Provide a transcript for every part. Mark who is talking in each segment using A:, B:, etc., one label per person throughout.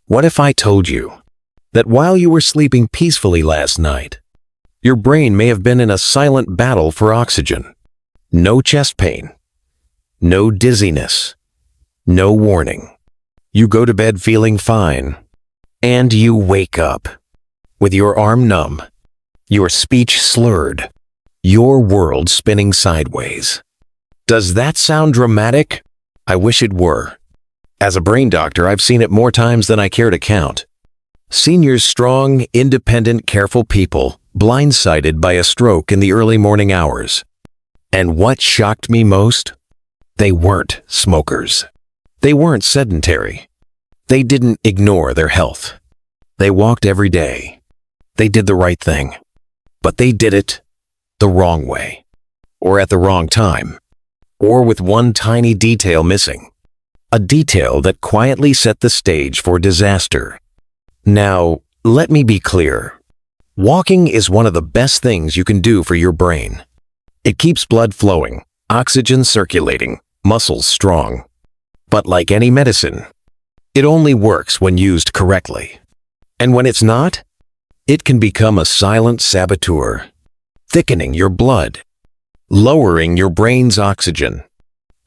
A: What if I told you that while you were sleeping peacefully last night, your brain may have been in a silent battle for oxygen? No chest pain, no dizziness, no warning. You go to bed feeling fine, and you wake up with your arm numb, your speech slurred, your world spinning sideways. Does that sound dramatic? I wish it were. As a brain doctor, I've seen it more times than I care to count. Seniors, strong, independent, careful people, blindsided by a stroke in the early morning hours. And what shocked me most? They weren't smokers. They weren't sedentary. They didn't ignore their health. They walked every day. They did the right thing. But they did it the wrong way, or at the wrong time, or with one tiny detail missing. A detail that quietly set the stage for disaster. Now, let me be clear. Walking is one of the best things you can do for your brain. It keeps blood flowing, oxygen circulating, muscles strong. But like any medicine, it only works when used correctly. And when it's not, it can become a silent saboteur, thickening your blood, lowering your brain's oxygen,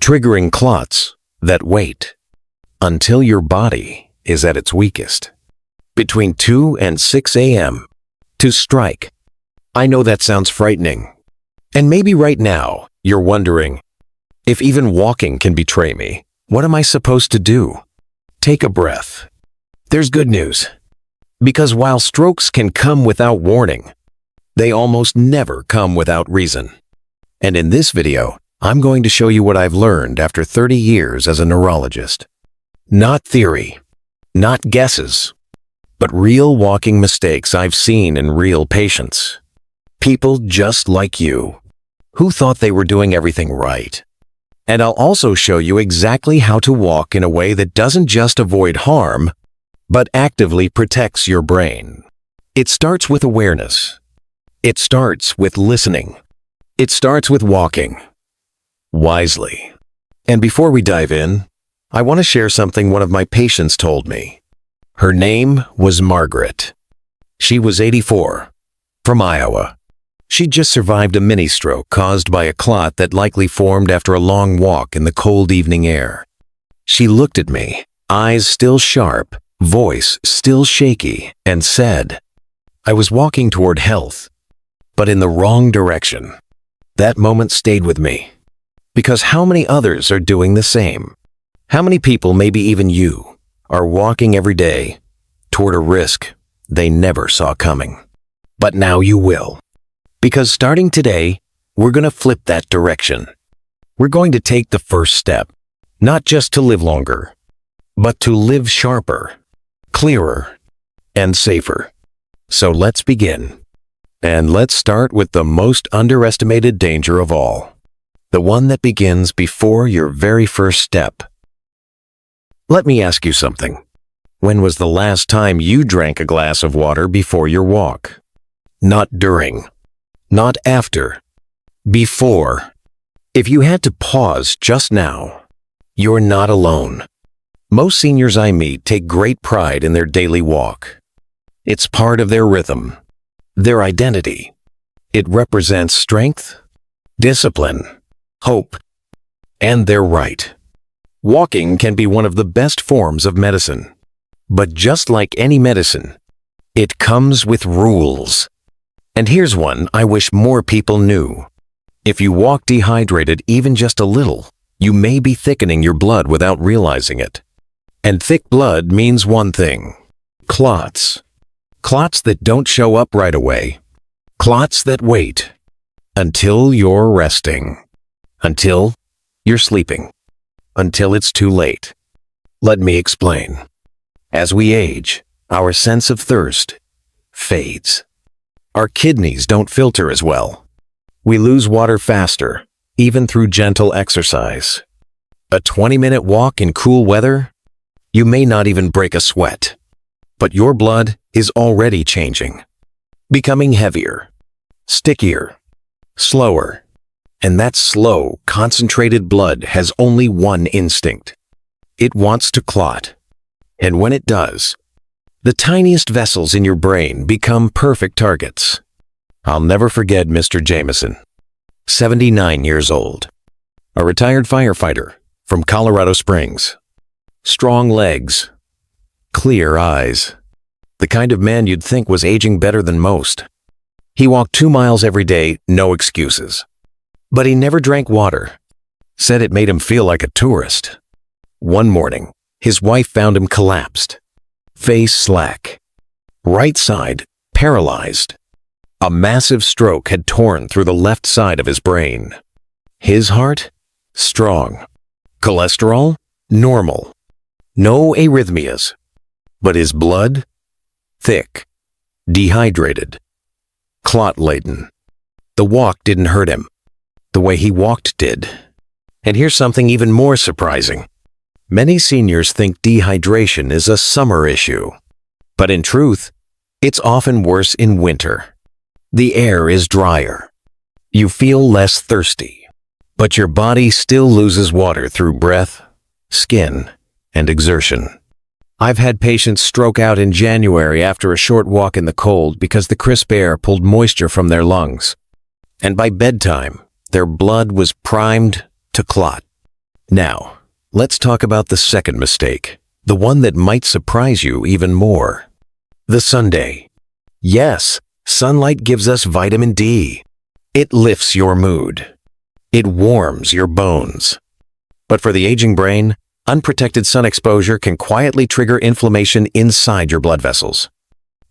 A: triggering clots that wait until your body is at its weakest, between 2 and 6 a.m. to strike. I know that sounds frightening. And maybe right now you're wondering, if even walking can betray me, what am I supposed to do? Take a breath. There's good news. Because while strokes can come without warning, they almost never come without reason. And in this video, I'm going to show you what I've learned after 30 years as a neurologist. Not theory, not guesses, but real walking mistakes I've seen in real patients. People just like you, who thought they were doing everything right. And I'll also show you exactly how to walk in a way that doesn't just avoid harm, but actively protects your brain. It starts with awareness. It starts with listening. It starts with walking wisely. And before we dive in, I want to share something one of my patients told me. Her name was Margaret. She was 84, from Iowa. She'd just survived a mini stroke caused by a clot that likely formed after a long walk in the cold evening air. She looked at me, eyes still sharp, voice still shaky, and said, "I was walking toward health, but in the wrong direction." That moment stayed with me. Because how many others are doing the same? How many people, maybe even you, are walking every day toward a risk they never saw coming? But now you will. Because starting today, we're going to flip that direction. We're going to take the first step, not just to live longer, but to live sharper, clearer, and safer. So let's begin. And let's start with the most underestimated danger of all, the one that begins before your very first step. Let me ask you something. When was the last time you drank a glass of water before your walk? Not during, not after, before. If you had to pause just now, you're not alone. Most seniors I meet take great pride in their daily walk. It's part of their rhythm, their identity. It represents strength, discipline, hope, and they're right. Walking can be one of the best forms of medicine. But just like any medicine, it comes with rules. And here's one I wish more people knew. If you walk dehydrated even just a little, you may be thickening your blood without realizing it. And thick blood means one thing: clots. Clots that don't show up right away. Clots that wait until you're resting, until you're sleeping, until it's too late. Let me explain. As we age, our sense of thirst fades. Our kidneys don't filter as well. We lose water faster, even through gentle exercise. A 20-minute walk in cool weather? You may not even break a sweat. But your blood is already changing, becoming heavier, stickier, slower. And that slow, concentrated blood has only one instinct. It wants to clot. And when it does, The tiniest vessels in your brain become perfect targets. I'll never forget Mr. Jameson, 79 years old, a retired firefighter from Colorado Springs. Strong legs, clear eyes, the kind of man you'd think was aging better than most. He walked 2 miles every day, no excuses. But he never drank water. Said it made him feel like a tourist. One morning, his wife found him collapsed, face slack, right side paralyzed. A massive stroke had torn through the left side of his brain. His heart, strong. Cholesterol, normal. No arrhythmias. But his blood, thick, dehydrated, clot-laden. The walk didn't hurt him. The way he walked did. And here's something even more surprising. Many seniors think dehydration is a summer issue. But in truth, it's often worse in winter. The air is drier. You feel less thirsty, but your body still loses water through breath, skin, and exertion. I've had patients stroke out in January after a short walk in the cold because the crisp air pulled moisture from their lungs. And by bedtime, their blood was primed to clot. Now, let's talk about the second mistake, the one that might surprise you even more. The Sunday. Yes, sunlight gives us vitamin D. It lifts your mood. It warms your bones. But for the aging brain, unprotected sun exposure can quietly trigger inflammation inside your blood vessels.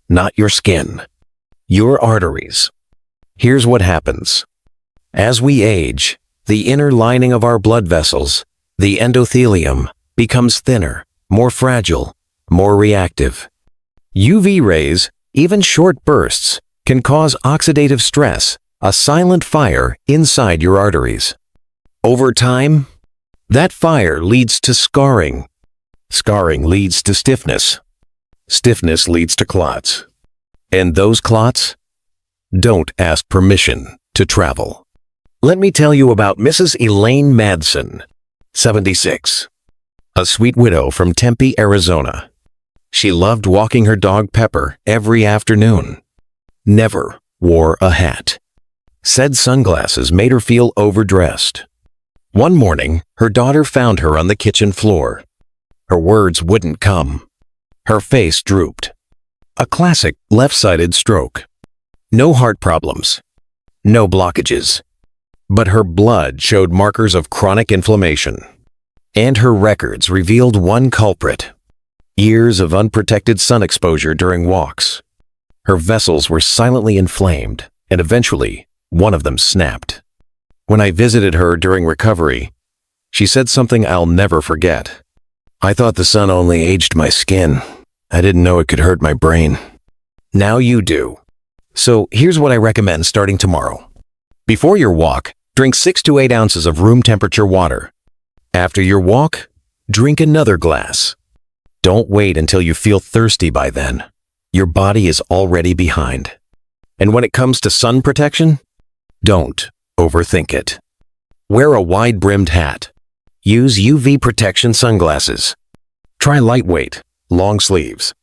A: Not your skin, your arteries. Here's what happens. As we age, the inner lining of our blood vessels, the endothelium, becomes thinner, more fragile, more reactive. UV rays, even short bursts, can cause oxidative stress, a silent fire inside your arteries. Over time, that fire leads to scarring. Scarring leads to stiffness. Stiffness leads to clots. And those clots don't ask permission to travel. Let me tell you about Mrs. Elaine Madsen, 76, a sweet widow from Tempe, Arizona. She loved walking her dog Pepper every afternoon. Never wore a hat. Said sunglasses made her feel overdressed. One morning, her daughter found her on the kitchen floor. Her words wouldn't come. Her face drooped. A classic left-sided stroke. No heart problems. No blockages. But her blood showed markers of chronic inflammation. And her records revealed one culprit. Years of unprotected sun exposure during walks. Her vessels were silently inflamed, and eventually, one of them snapped. When I visited her during recovery, she said something I'll never forget. I thought the sun only aged my skin. I didn't know it could hurt my brain. Now you do. So here's what I recommend starting tomorrow. Before your walk, drink 6 to 8 ounces of room temperature water. After your walk, drink another glass. Don't wait until you feel thirsty by then. Your body is already behind. And when it comes to sun protection, don't overthink it. Wear a wide-brimmed hat. Use UV protection sunglasses. Try lightweight, long sleeves.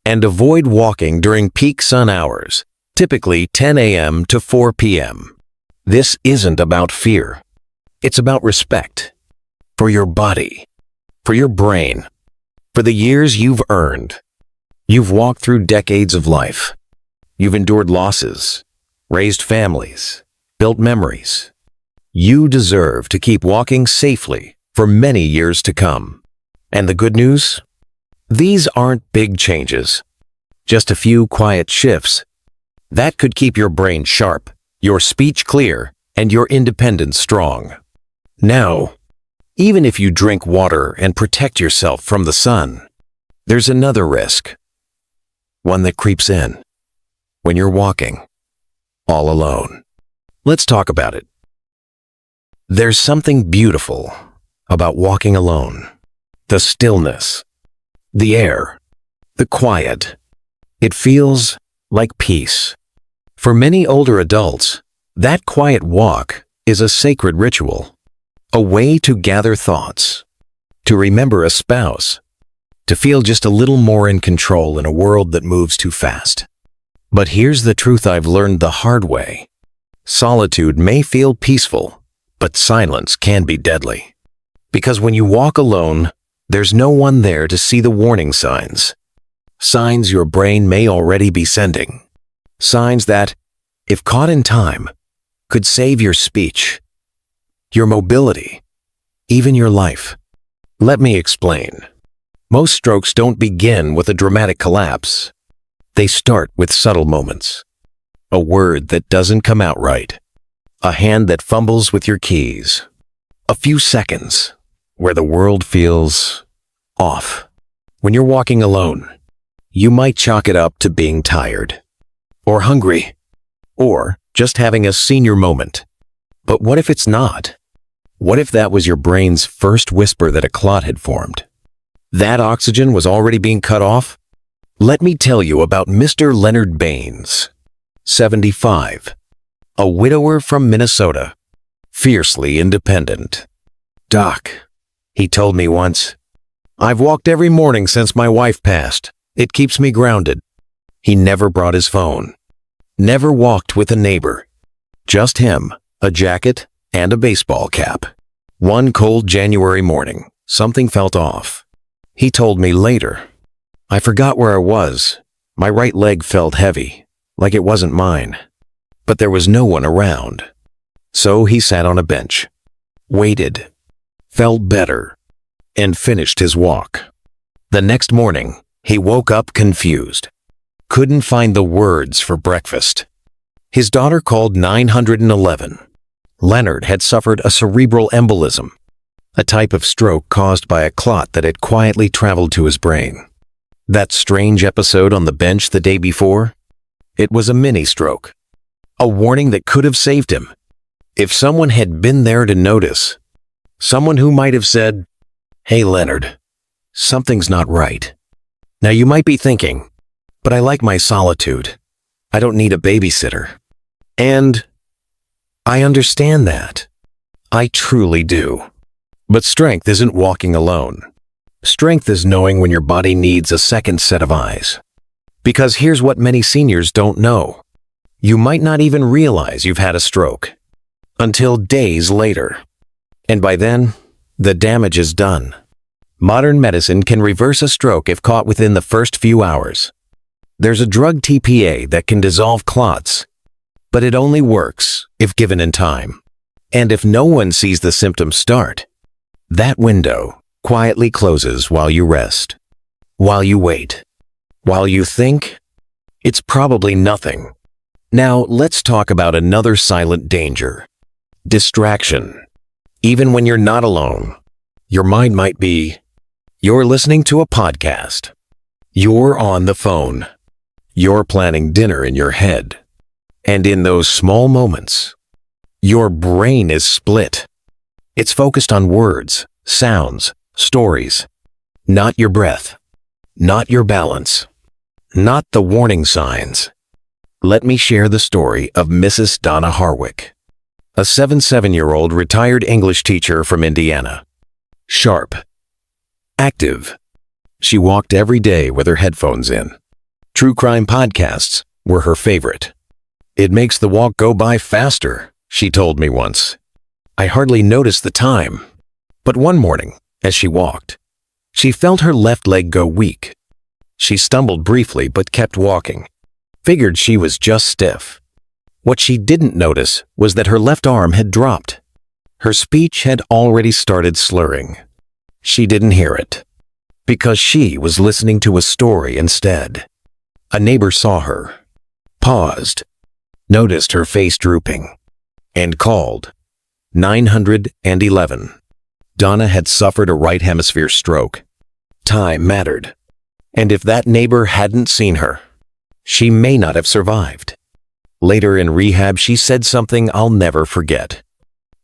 A: And avoid walking during peak sun hours, typically 10 a.m. to 4 p.m. This isn't about fear. It's about respect. For your body. For your brain. For the years you've earned. You've walked through decades of life. You've endured losses, raised families, built memories. You deserve to keep walking safely for many years to come. And the good news? These aren't big changes. Just a few quiet shifts. That could keep your brain sharp, your speech clear, and your independence strong. Now, even if you drink water and protect yourself from the sun, there's another risk. One that creeps in. When you're walking, all alone. Let's talk about it. There's something beautiful about walking alone. The stillness, the air, the quiet. It feels like peace. For many older adults, that quiet walk is a sacred ritual, a way to gather thoughts, to remember a spouse, to feel just a little more in control in a world that moves too fast. But here's the truth I've learned the hard way. Solitude may feel peaceful, but silence can be deadly. Because when you walk alone, there's no one there to see the warning signs. Signs your brain may already be sending. Signs that, if caught in time, could save your speech, your mobility, even your life. Let me explain. Most strokes don't begin with a dramatic collapse. They start with subtle moments. A word that doesn't come out right. A hand that fumbles with your keys. A few seconds where the world feels off. When you're walking alone, you might chalk it up to being tired, or hungry, or just having a senior moment. But what if it's not? What if that was your brain's first whisper that a clot had formed? That oxygen was already being cut off? Let me tell you about Mr. Leonard Baines, 75, a widower from Minnesota, fiercely independent. "Doc," he told me once, "I've walked every morning since my wife passed. It keeps me grounded." He never brought his phone. Never walked with a neighbor. Just him, a jacket, and a baseball cap. One cold January morning, something felt off. He told me later, "I forgot where I was. My right leg felt heavy, like it wasn't mine." But there was no one around. So he sat on a bench, waited, felt better, and finished his walk. The next morning, he woke up confused. Couldn't find the words for breakfast. His daughter called 911. Leonard had suffered a cerebral embolism, a type of stroke caused by a clot that had quietly traveled to his brain. That strange episode on the bench the day before? It was a mini-stroke. A warning that could have saved him. If someone had been there to notice. Someone who might have said, "Hey Leonard, something's not right." Now you might be thinking, "But I like my solitude. I don't need a babysitter." And I understand that. I truly do. But strength isn't walking alone. Strength is knowing when your body needs a second set of eyes. Because here's what many seniors don't know. You might not even realize you've had a stroke until days later. And by then, the damage is done. Modern medicine can reverse a stroke if caught within the first few hours. There's a drug TPA that can dissolve clots, but it only works if given in time. And if no one sees the symptoms start, that window quietly closes while you rest, while you wait, while you think, it's probably nothing. Now let's talk about another silent danger. Distraction. Even when you're not alone, your mind might be, you're listening to a podcast. You're on the phone. You're planning dinner in your head. And in those small moments, your brain is split. It's focused on words, sounds, stories. Not your breath. Not your balance. Not the warning signs. Let me share the story of Mrs. Donna Harwick, a 77-year-old retired English teacher from Indiana. Sharp. Active. She walked every day with her headphones in. True crime podcasts were her favorite. "It makes the walk go by faster," she told me once. I hardly noticed the time. But one morning, as she walked, she felt her left leg go weak. She stumbled briefly but kept walking. Figured she was just stiff. What she didn't notice was that her left arm had dropped. Her speech had already started slurring. She didn't hear it, because she was listening to a story instead. A neighbor saw her, paused, noticed her face drooping, and called 911. Donna had suffered a right hemisphere stroke. Time mattered. And if that neighbor hadn't seen her, she may not have survived. Later in rehab, she said something I'll never forget.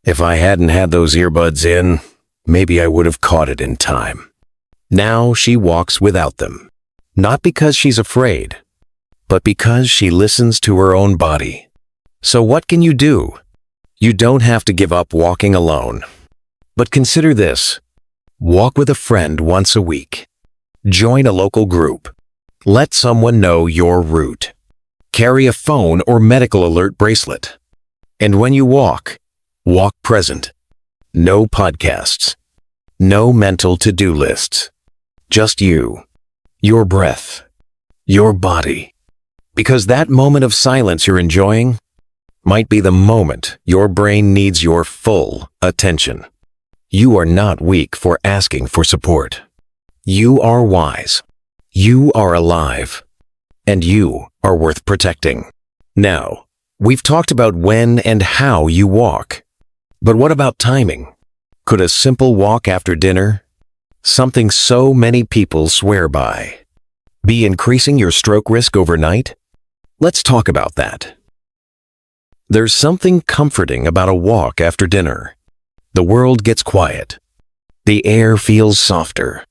A: "If I hadn't had those earbuds in, maybe I would have caught it in time." Now she walks without them. Not because she's afraid, but because she listens to her own body. So what can you do? You don't have to give up walking alone. But consider this. Walk with a friend once a week. Join a local group. Let someone know your route. Carry a phone or medical alert bracelet. And when you walk, walk present. No podcasts. No mental to-do lists. Just you, your breath, your body. Because that moment of silence you're enjoying might be the moment your brain needs your full attention. You are not weak for asking for support. You are wise. You are alive. And you are worth protecting. Now, we've talked about when and how you walk. But what about timing? Could a simple walk after dinner, something so many people swear by, be increasing your stroke risk overnight? Let's talk about that. There's something comforting about a walk after dinner. The world gets quiet. The air feels softer.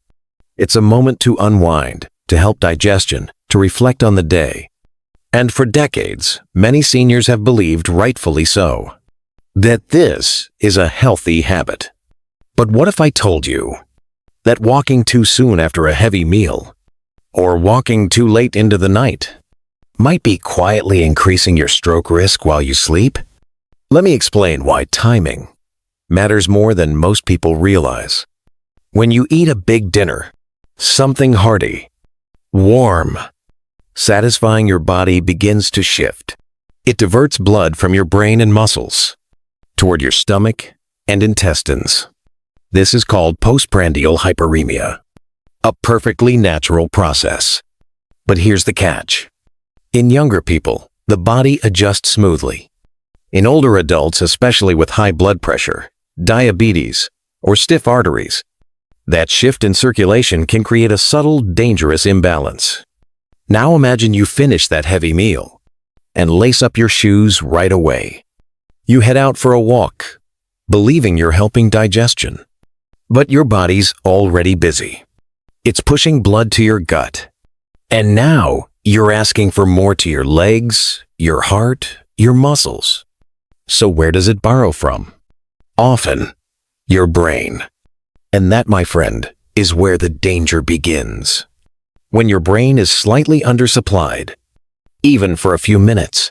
A: It's a moment to unwind, to help digestion, to reflect on the day. And for decades, many seniors have believed, rightfully so, that this is a healthy habit. But what if I told you that walking too soon after a heavy meal, or walking too late into the night, might be quietly increasing your stroke risk while you sleep? Let me explain why timing matters more than most people realize. When you eat a big dinner, something hearty, warm, satisfying, your body begins to shift. It diverts blood from your brain and muscles toward your stomach and intestines. This is called postprandial hyperemia, a perfectly natural process. But here's the catch. In younger people, the body adjusts smoothly. In older adults, especially with high blood pressure, diabetes, or stiff arteries, that shift in circulation can create a subtle, dangerous imbalance. Now imagine you finish that heavy meal and lace up your shoes right away. You head out for a walk, believing you're helping digestion. But your body's already busy. It's pushing blood to your gut. And now you're asking for more to your legs, your heart, your muscles. So where does it borrow from? Often, your brain. And that, my friend, is where the danger begins. When your brain is slightly undersupplied, even for a few minutes,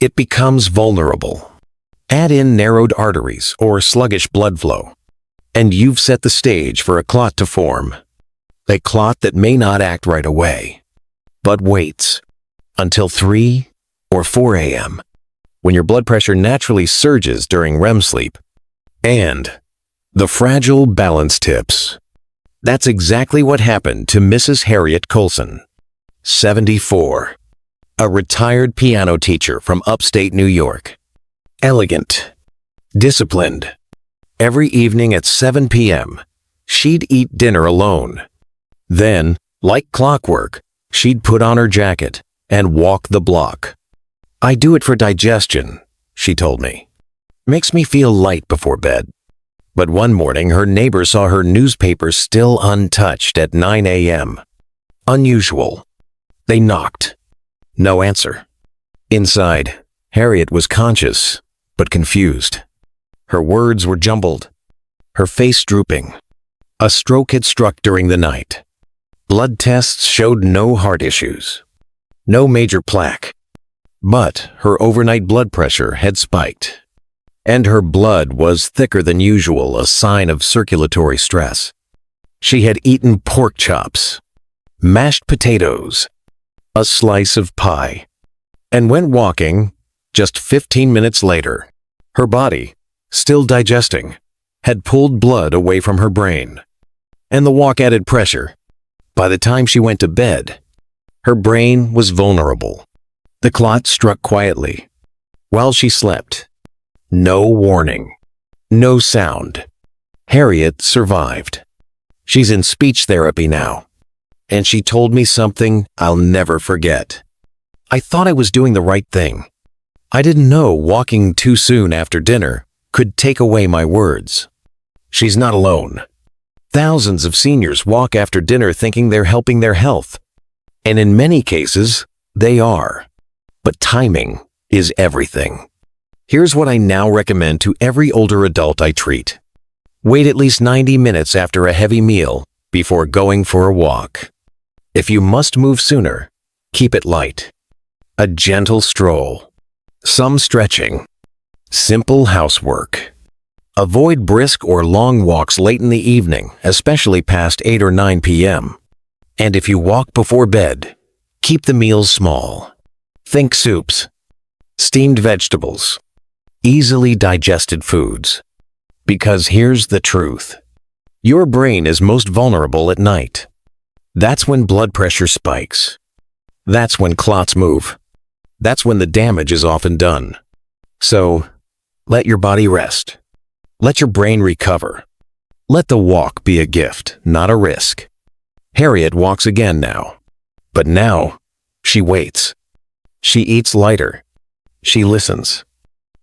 A: it becomes vulnerable. Add in narrowed arteries or sluggish blood flow, and you've set the stage for a clot to form. A clot that may not act right away, but waits until 3 or 4 a.m., when your blood pressure naturally surges during REM sleep. And the fragile balance tips. That's exactly what happened to Mrs. Harriet Colson, 74, a retired piano teacher from upstate New York. Elegant, disciplined. Every evening at 7 p.m., she'd eat dinner alone. Then, like clockwork, she'd put on her jacket and walk the block. "I do it for digestion," she told me. "Makes me feel light before bed." But one morning, her neighbor saw her newspaper still untouched at 9 a.m. Unusual. They knocked. No answer. Inside, Harriet was conscious, but confused. Her words were jumbled, her face drooping. A stroke had struck during the night. Blood tests showed no heart issues, no major plaque. But her overnight blood pressure had spiked, and her blood was thicker than usual, a sign of circulatory stress. She had eaten pork chops, mashed potatoes, a slice of pie, and went walking. Just 15 minutes later, her body, still digesting, had pulled blood away from her brain. And the walk added pressure. By the time she went to bed, her brain was vulnerable. The clot struck quietly. While she slept, no warning, no sound. Harriet survived. She's in speech therapy now, and she told me something I'll never forget. I thought I was doing the right thing. I didn't know walking too soon after dinner could take away my words. She's not alone. Thousands of seniors walk after dinner thinking they're helping their health. And in many cases, they are. But timing is everything. Here's what I now recommend to every older adult I treat. Wait at least 90 minutes after a heavy meal before going for a walk. If you must move sooner, keep it light. A gentle stroll. Some stretching. Simple housework. Avoid brisk or long walks late in the evening, especially past 8 or 9 p.m. And if you walk before bed, keep the meals small. Think soups, steamed vegetables, easily digested foods. Because here's the truth. Your brain is most vulnerable at night. That's when blood pressure spikes. That's when clots move. That's when the damage is often done. So, let your body rest. Let your brain recover. Let the walk be a gift, not a risk. Harriet walks again now. But now, she waits. She eats lighter. She listens.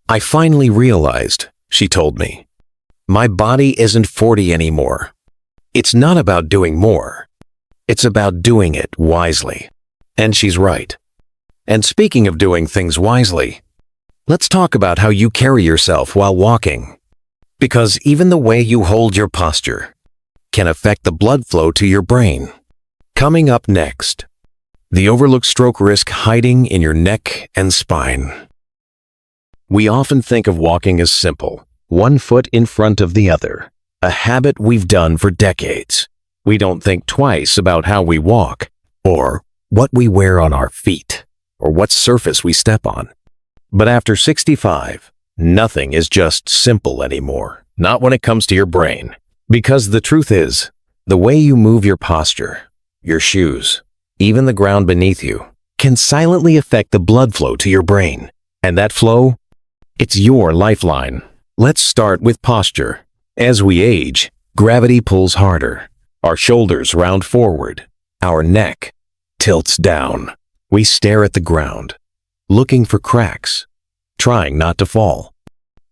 A: I finally realized, she told me, my body isn't 40 anymore. It's not about doing more. It's about doing it wisely. And she's right. And speaking of doing things wisely, let's talk about how you carry yourself while walking. Because even the way you hold your posture can affect the blood flow to your brain. Coming up next, the overlooked stroke risk hiding in your neck and spine. We often think of walking as simple, one foot in front of the other, a habit we've done for decades. We don't think twice about how we walk, or what we wear on our feet, or what surface we step on. But after 65, nothing is just simple anymore, not when it comes to your brain. Because the truth is, the way you move your posture, your shoes, even the ground beneath you, can silently affect the blood flow to your brain. And that flow, it's your lifeline. Let's start with posture. As we age, gravity pulls harder. Our shoulders round forward. Our neck tilts down. We stare at the ground, looking for cracks, trying not to fall.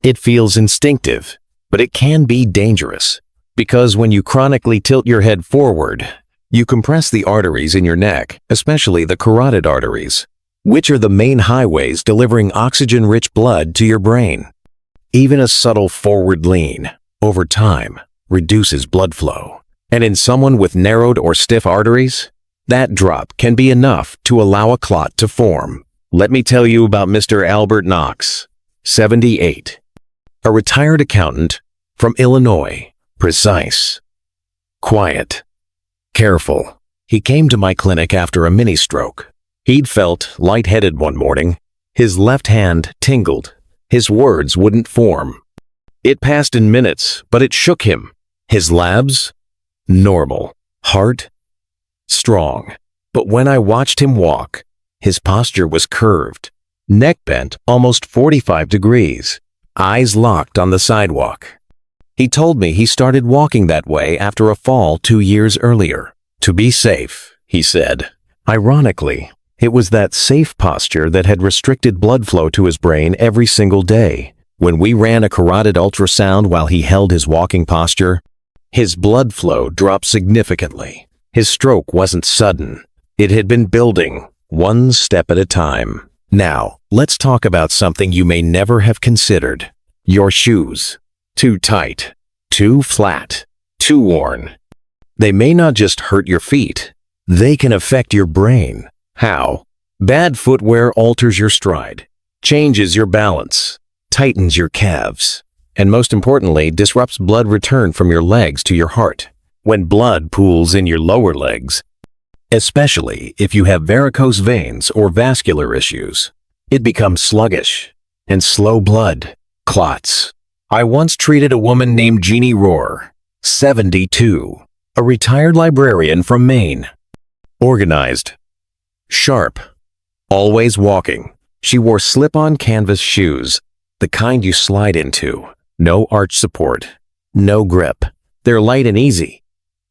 A: It feels instinctive, but it can be dangerous. Because when you chronically tilt your head forward, you compress the arteries in your neck, especially the carotid arteries, which are the main highways delivering oxygen-rich blood to your brain. Even a subtle forward lean, over time, reduces blood flow. And in someone with narrowed or stiff arteries, that drop can be enough to allow a clot to form. Let me tell you about Mr. Albert Knox, 78, a retired accountant from Illinois. Precise, quiet, careful. He came to my clinic after a mini-stroke. He'd felt lightheaded one morning. His left hand tingled. His words wouldn't form. It passed in minutes, but it shook him. His labs? Normal. Heart? Strong. But when I watched him walk, his posture was curved, neck bent almost 45 degrees, eyes locked on the sidewalk. He told me he started walking that way after a fall 2 years earlier. To be safe, he said. Ironically, it was that safe posture that had restricted blood flow to his brain every single day. When we ran a carotid ultrasound while he held his walking posture, his blood flow dropped significantly. His stroke wasn't sudden. It had been building, one step at a time. Now, let's talk about something you may never have considered. Your shoes. Too tight, too flat, too worn. They may not just hurt your feet, they can affect your brain. How? Bad footwear alters your stride, changes your balance, tightens your calves, and most importantly, disrupts blood return from your legs to your heart. When blood pools in your lower legs, especially if you have varicose veins or vascular issues, it becomes sluggish and slow blood, clots. I once treated a woman named Jeannie Rohr, 72, a retired librarian from Maine. Organized, sharp, always walking. She wore slip-on canvas shoes, the kind you slide into. No arch support, no grip. They're light and easy,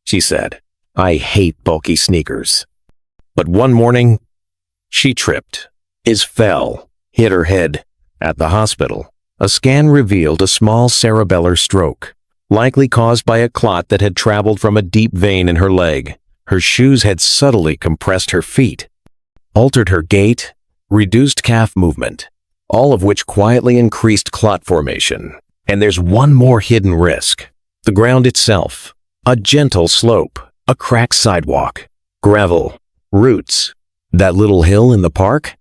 A: she said. I hate bulky sneakers. But one morning, she tripped, fell, hit her head. At the hospital, a scan revealed a small cerebellar stroke, likely caused by a clot that had traveled from a deep vein in her leg. Her shoes had subtly compressed her feet, altered her gait, reduced calf movement, all of which quietly increased clot formation. And there's one more hidden risk. The ground itself. A gentle slope, A cracked sidewalk, gravel, roots, that little hill in the park?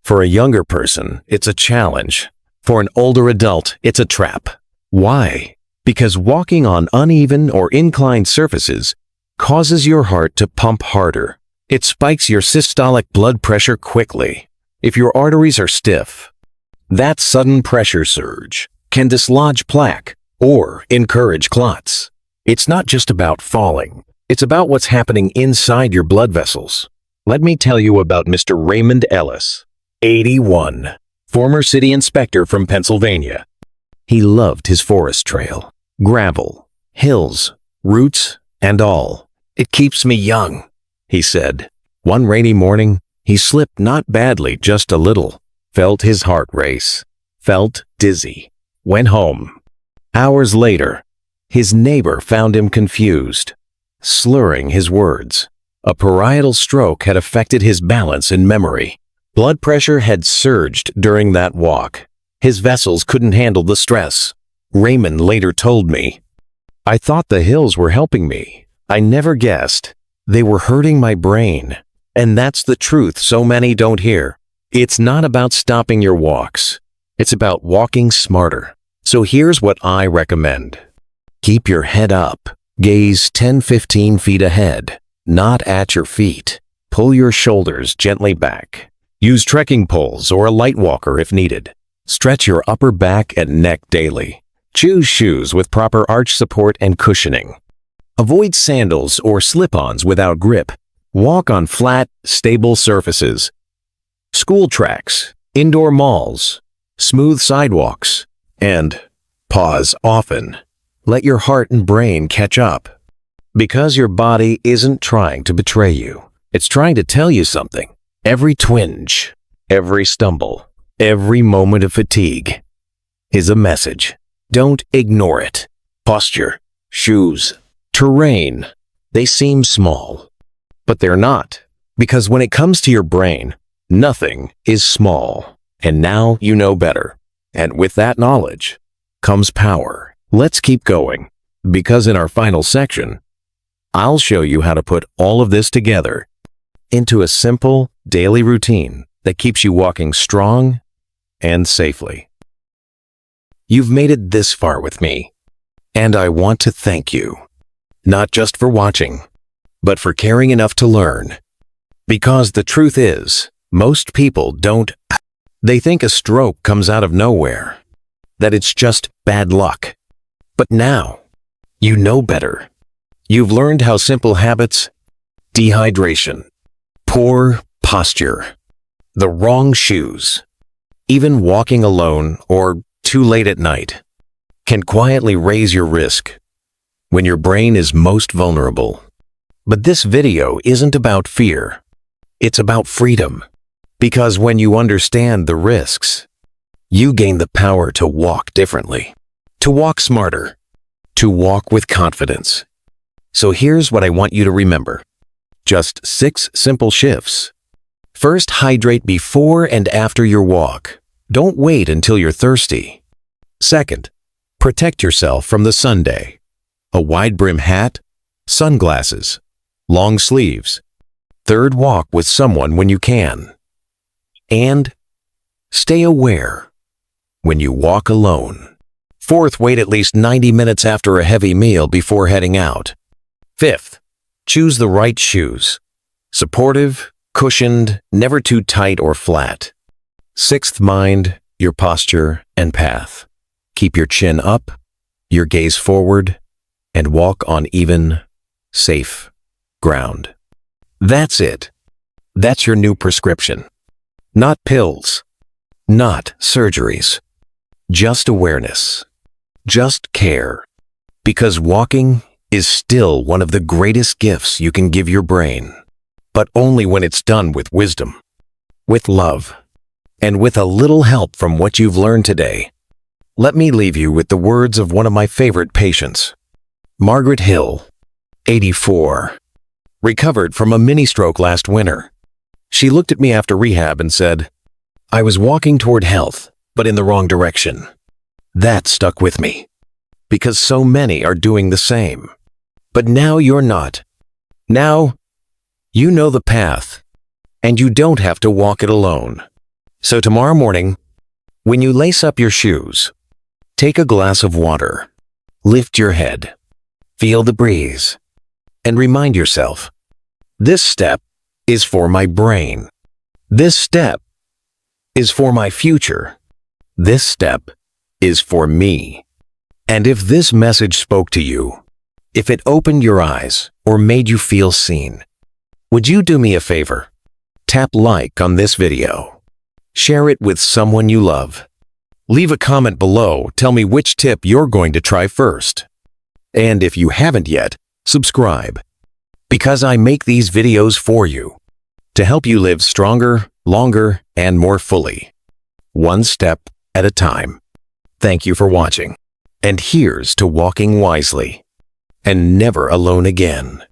A: For a younger person, it's a challenge. For an older adult, it's a trap. Why? Because walking on uneven or inclined surfaces causes your heart to pump harder. It spikes your systolic blood pressure quickly. If your arteries are stiff, that sudden pressure surge can dislodge plaque or encourage clots. It's not just about falling. It's about what's happening inside your blood vessels. Let me tell you about Mr. Raymond Ellis, 81, former city inspector from Pennsylvania. He loved his forest trail, gravel, hills, roots, and all. "It keeps me young," he said. One rainy morning, he slipped not badly, just a little, felt his heart race, felt dizzy, went home. Hours later, his neighbor found him confused, slurring his words. A parietal stroke had affected his balance and memory. Blood pressure had surged during that walk. His vessels couldn't handle the stress. Raymond later told me, "I thought the hills were helping me. I never guessed they were hurting my brain." And that's the truth so many don't hear. It's not about stopping your walks. It's about walking smarter. So here's what I recommend. Keep your head up. Gaze 10-15 feet ahead, not at your feet. Pull your shoulders gently back. Use trekking poles or a light walker if needed. Stretch your upper back and neck daily. Choose shoes with proper arch support and cushioning. Avoid sandals or slip-ons without grip. Walk on flat, stable surfaces. School tracks, indoor malls, smooth sidewalks, and pause often. Let your heart and brain catch up. Because your body isn't trying to betray you. It's trying to tell you something. Every twinge, every stumble, every moment of fatigue is a message. Don't ignore it. Posture, shoes, terrain, they seem small. But they're not, because when it comes to your brain, nothing is small. And now you know better. And with that knowledge comes power. Let's keep going, because in our final section, I'll show you how to put all of this together into a simple daily routine that keeps you walking strong and safely. You've made it this far with me, and I want to thank you, not just for watching, but for caring enough to learn. Because the truth is, most people don't. They think a stroke comes out of nowhere, that it's just bad luck. But now, you know better. You've learned how simple habits, dehydration, poor posture, the wrong shoes, even walking alone or too late at night, can quietly raise your risk when your brain is most vulnerable. But this video isn't about fear. It's about freedom. Because when you understand the risks, you gain the power to walk differently, to walk smarter, to walk with confidence. So here's what I want you to remember. Just 6 simple shifts. First, hydrate before and after your walk. Don't wait until you're thirsty. Second, protect yourself from the sun day. A wide-brim hat, sunglasses, long sleeves. Third, walk with someone when you can. And stay aware when you walk alone. Fourth, wait at least 90 minutes after a heavy meal before heading out. Fifth, choose the right shoes. Supportive, cushioned, never too tight or flat. Sixth, mind your posture and path. Keep your chin up, your gaze forward, and walk on even, safe ground. That's it. That's your new prescription. Not pills, not surgeries, just awareness, just care. Because walking is still one of the greatest gifts you can give your brain, but only when it's done with wisdom, with love, and with a little help from what you've learned today. Let me leave you with the words of one of my favorite patients, Margaret Hill, 84, recovered from a mini-stroke last winter. She looked at me after rehab and said, "I was walking toward health, but in the wrong direction." That stuck with me, because so many are doing the same. But now you're not. Now, you know the path, and you don't have to walk it alone. So tomorrow morning, when you lace up your shoes, take a glass of water, lift your head, feel the breeze, and remind yourself, this step is for my brain. This step is for my future. This step is for me. And if this message spoke to you, if it opened your eyes or made you feel seen, would you do me a favor? Tap like on this video. Share it with someone you love. Leave a comment below, tell me which tip you're going to try first. And if you haven't yet, subscribe. Because I make these videos for you, to help you live stronger, longer, and more fully. One step at a time. Thank you for watching. And here's to walking wisely and never alone again.